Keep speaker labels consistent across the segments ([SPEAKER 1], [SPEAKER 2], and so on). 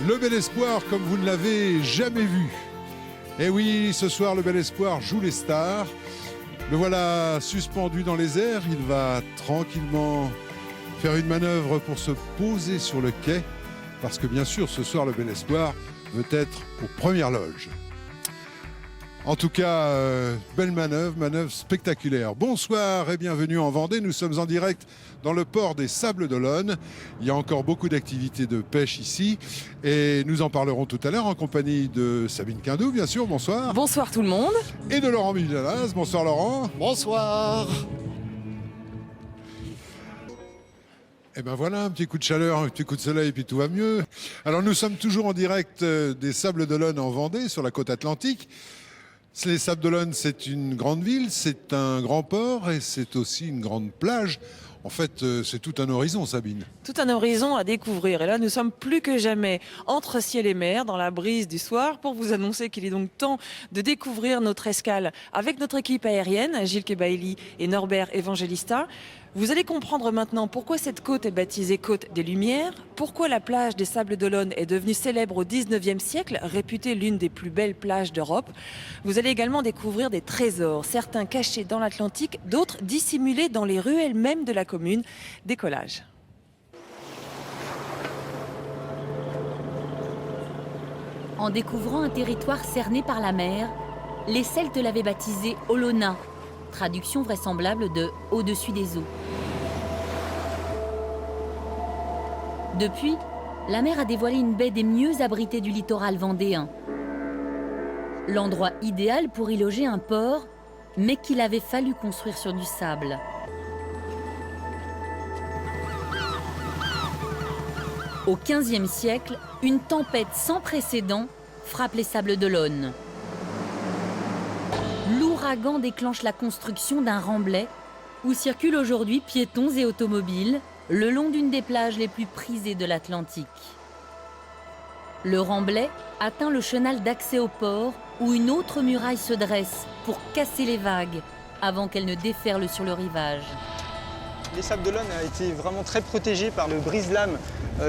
[SPEAKER 1] Le Bel Espoir comme vous ne l'avez jamais vu. Et oui, ce soir, le Bel Espoir joue les stars. Le voilà suspendu dans les airs. Il va tranquillement faire une manœuvre pour se poser sur le quai. Parce que bien sûr, ce soir, le Bel Espoir veut être aux premières loges. En tout cas, belle manœuvre spectaculaire. Bonsoir et bienvenue en Vendée. Nous sommes en direct dans le port des Sables d'Olonne. Il y a encore beaucoup d'activités de pêche ici et nous en parlerons tout à l'heure en compagnie de Sabine Quindou, bien sûr. Bonsoir.
[SPEAKER 2] Bonsoir tout le monde.
[SPEAKER 1] Et de Laurent Milalas. Bonsoir Laurent.
[SPEAKER 3] Bonsoir.
[SPEAKER 1] Et ben voilà, un petit coup de chaleur, un petit coup de soleil, puis tout va mieux. Alors nous sommes toujours en direct des Sables d'Olonne en Vendée, sur la côte atlantique. Les Sables d'Olonne, c'est une grande ville, c'est un grand port et c'est aussi une grande plage. En fait, c'est tout un horizon, Sabine.
[SPEAKER 2] Tout un horizon à découvrir. Et là, nous sommes plus que jamais entre ciel et mer, dans la brise du soir, pour vous annoncer qu'il est donc temps de découvrir notre escale avec notre équipe aérienne, Gilles Kebaili et Norbert Evangelista. Vous allez comprendre maintenant pourquoi cette côte est baptisée Côte des Lumières, pourquoi la plage des Sables d'Olonne est devenue célèbre au 19e siècle, réputée l'une des plus belles plages d'Europe. Vous allez également découvrir des trésors, certains cachés dans l'Atlantique, d'autres dissimulés dans les ruelles même de la commune. Décollage.
[SPEAKER 4] En découvrant un territoire cerné par la mer, les Celtes l'avaient baptisé Olona, traduction vraisemblable de « au-dessus des eaux ». Depuis, la mer a dévoilé une baie des mieux abritées du littoral vendéen. L'endroit idéal pour y loger un port, mais qu'il avait fallu construire sur du sable. Au XVe siècle, une tempête sans précédent frappe les Sables d'Olonne. L'ouragan déclenche la construction d'un remblai où circulent aujourd'hui piétons et automobiles le long d'une des plages les plus prisées de l'Atlantique. Le remblai atteint le chenal d'accès au port où une autre muraille se dresse pour casser les vagues avant qu'elles ne déferlent sur le rivage.
[SPEAKER 3] Les Sables d'Olonne a été vraiment très protégés par le brise-lames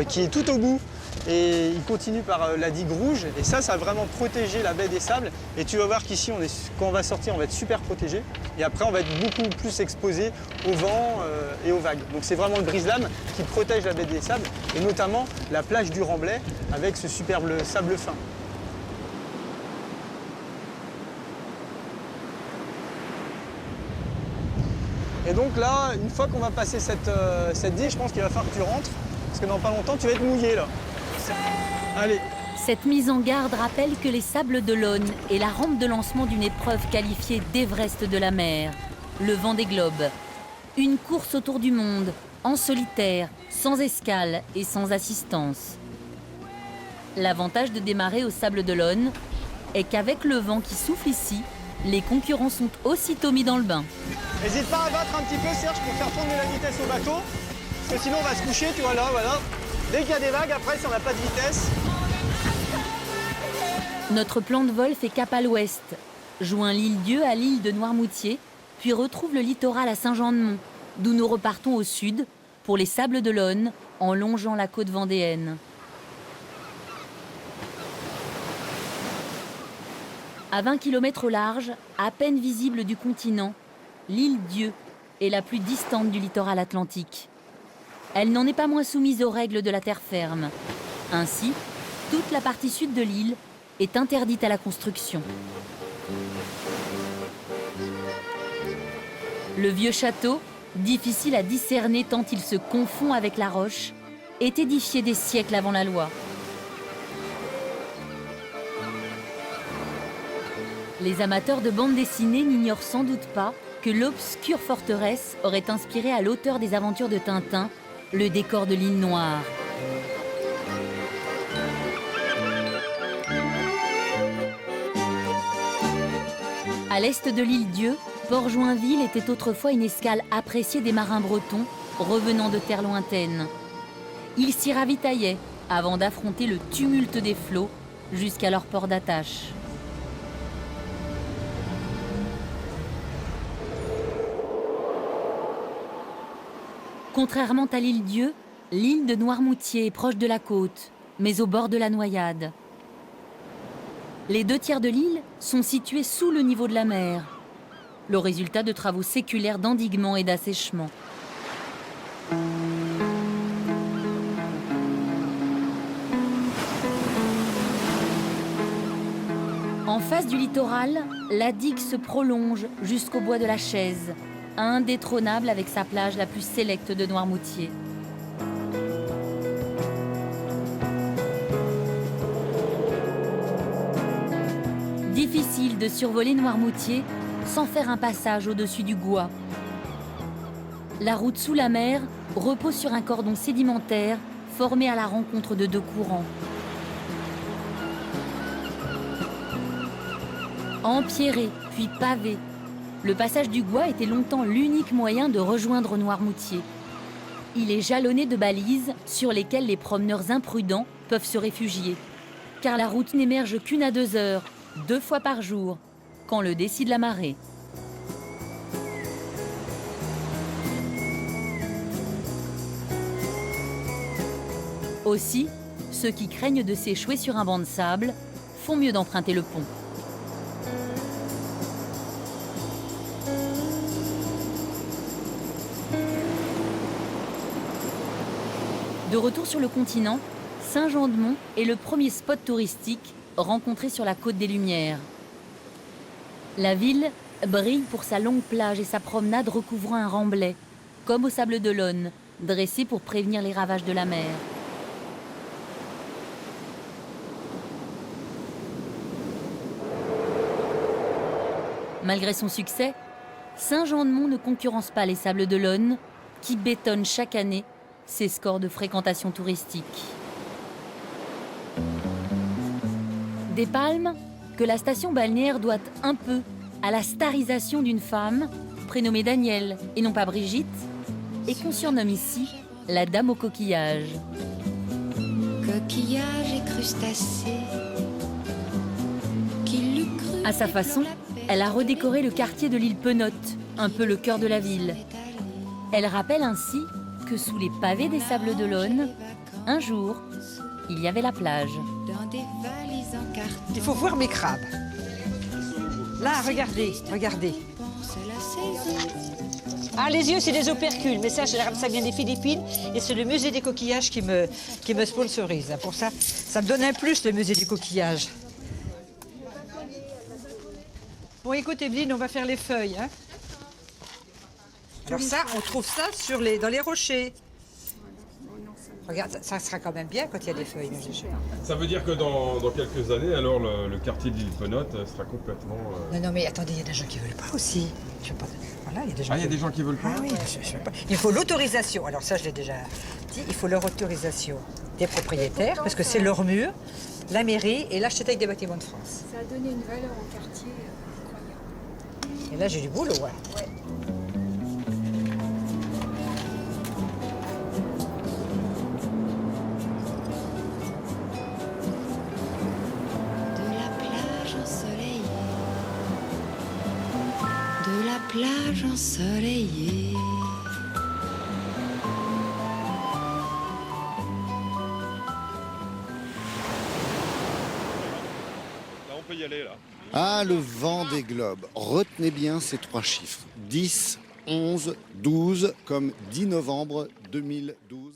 [SPEAKER 3] qui est tout au bout. Et il continue par la digue rouge. Et ça a vraiment protégé la baie des Sables. Et tu vas voir qu'ici, quand on va sortir, on va être super protégé. Et après, on va être beaucoup plus exposé au vent et aux vagues. Donc c'est vraiment le brise-lames qui protège la baie des Sables. Et notamment la plage du Remblai avec ce superbe sable fin. Et donc là, une fois qu'on va passer cette digue, je pense qu'il va falloir que tu rentres. Parce que dans pas longtemps, tu vas être mouillé là. Allez.
[SPEAKER 4] Cette mise en garde rappelle que les Sables d'Olonne est la rampe de lancement d'une épreuve qualifiée d'Everest de la mer, le Vendée Globe. Une course autour du monde, en solitaire, sans escale et sans assistance. L'avantage de démarrer aux Sables d'Olonne est qu'avec le vent qui souffle ici, les concurrents sont aussitôt mis dans le bain.
[SPEAKER 3] N'hésite pas à battre un petit peu, Serge, pour faire tourner la vitesse au bateau. Parce que sinon, on va se coucher, tu vois là, voilà. Dès qu'il y a des vagues, après, si on n'a pas de vitesse.
[SPEAKER 4] Notre plan de vol fait cap à l'ouest, joint l'île Dieu à l'île de Noirmoutier, puis retrouve le littoral à Saint-Jean-de-Mont, d'où nous repartons au sud pour les Sables d'Olonne en longeant la côte vendéenne. À 20 km au large, à peine visible du continent, l'île Dieu est la plus distante du littoral atlantique. Elle n'en est pas moins soumise aux règles de la terre ferme. Ainsi, toute la partie sud de l'île est interdite à la construction. Le vieux château, difficile à discerner tant il se confond avec la roche, est édifié des siècles avant la loi. Les amateurs de bande dessinée n'ignorent sans doute pas que l'obscure forteresse aurait inspiré à l'auteur des aventures de Tintin le décor de l'île Noire. À l'est de l'île Dieu, Port-Joinville était autrefois une escale appréciée des marins bretons revenant de terres lointaines. Ils s'y ravitaillaient avant d'affronter le tumulte des flots jusqu'à leur port d'attache. Contrairement à l'île Dieu, l'île de Noirmoutier est proche de la côte, mais au bord de la noyade. Les 2 tiers de l'île sont situés sous le niveau de la mer, le résultat de travaux séculaires d'endiguement et d'assèchement. En face du littoral, la digue se prolonge jusqu'au bois de la Chaise, indétrônable avec sa plage la plus sélecte de Noirmoutier. Difficile de survoler Noirmoutier sans faire un passage au-dessus du Gois. La route sous la mer repose sur un cordon sédimentaire formé à la rencontre de 2 courants. Empierré, puis pavé, le passage du Gois était longtemps l'unique moyen de rejoindre Noirmoutier. Il est jalonné de balises sur lesquelles les promeneurs imprudents peuvent se réfugier, car la route n'émerge qu'une à 2 heures, 2 fois par jour, quand le décide la marée. Aussi, ceux qui craignent de s'échouer sur un banc de sable font mieux d'emprunter le pont. De retour sur le continent, Saint-Jean-de-Mont est le premier spot touristique rencontré sur la côte des Lumières. La ville brille pour sa longue plage et sa promenade recouvrant un remblai, comme au Sable d'Olonne, dressé pour prévenir les ravages de la mer. Malgré son succès, Saint-Jean-de-Mont ne concurrence pas les Sables d'Olonne, qui bétonnent chaque année ses scores de fréquentation touristique. Des palmes que la station balnéaire doit un peu à la starisation d'une femme, prénommée Danielle et non pas Brigitte, et qu'on surnomme ici la Dame au coquillage.
[SPEAKER 5] Coquillage et crustacés.
[SPEAKER 4] À sa façon, elle a redécoré le quartier de l'île Penotte, un peu le cœur de la ville. Elle rappelle ainsi que sous les pavés des Sables d'Olonne, un jour, il y avait la plage.
[SPEAKER 6] Il faut voir mes crabes. Là, regardez, regardez. Ah, les yeux, c'est des opercules, mais ça vient des Philippines et c'est le musée des coquillages qui me sponsorise. Pour ça, ça me donne un plus, le musée du coquillage. Bon, écoute, Evelyne, on va faire les feuilles. Hein. Alors ça, on trouve ça dans les rochers. Regarde, ça sera quand même bien quand il y a des feuilles.
[SPEAKER 7] Ça veut dire que dans quelques années, alors le quartier de l'île Penotte sera complètement...
[SPEAKER 6] Non, mais attendez, il y a des gens qui ne veulent pas aussi. Je sais pas. Voilà, il y a des gens
[SPEAKER 7] il y a des gens qui veulent pas.
[SPEAKER 6] Ah oui, je sais pas. Il faut l'autorisation. Alors ça, je l'ai déjà dit. Il faut leur autorisation des propriétaires, parce que c'est leur mur, la mairie et l'architecte des bâtiments de France.
[SPEAKER 8] Ça a donné une valeur au quartier incroyable.
[SPEAKER 6] Et là, j'ai du boulot, ouais.
[SPEAKER 5] De la plage ensoleillée.
[SPEAKER 7] Là, on peut y aller, là.
[SPEAKER 9] Ah, le Vendée Globe. Retenez bien ces 3 chiffres. 10, 11, 12, comme 10 novembre 2012.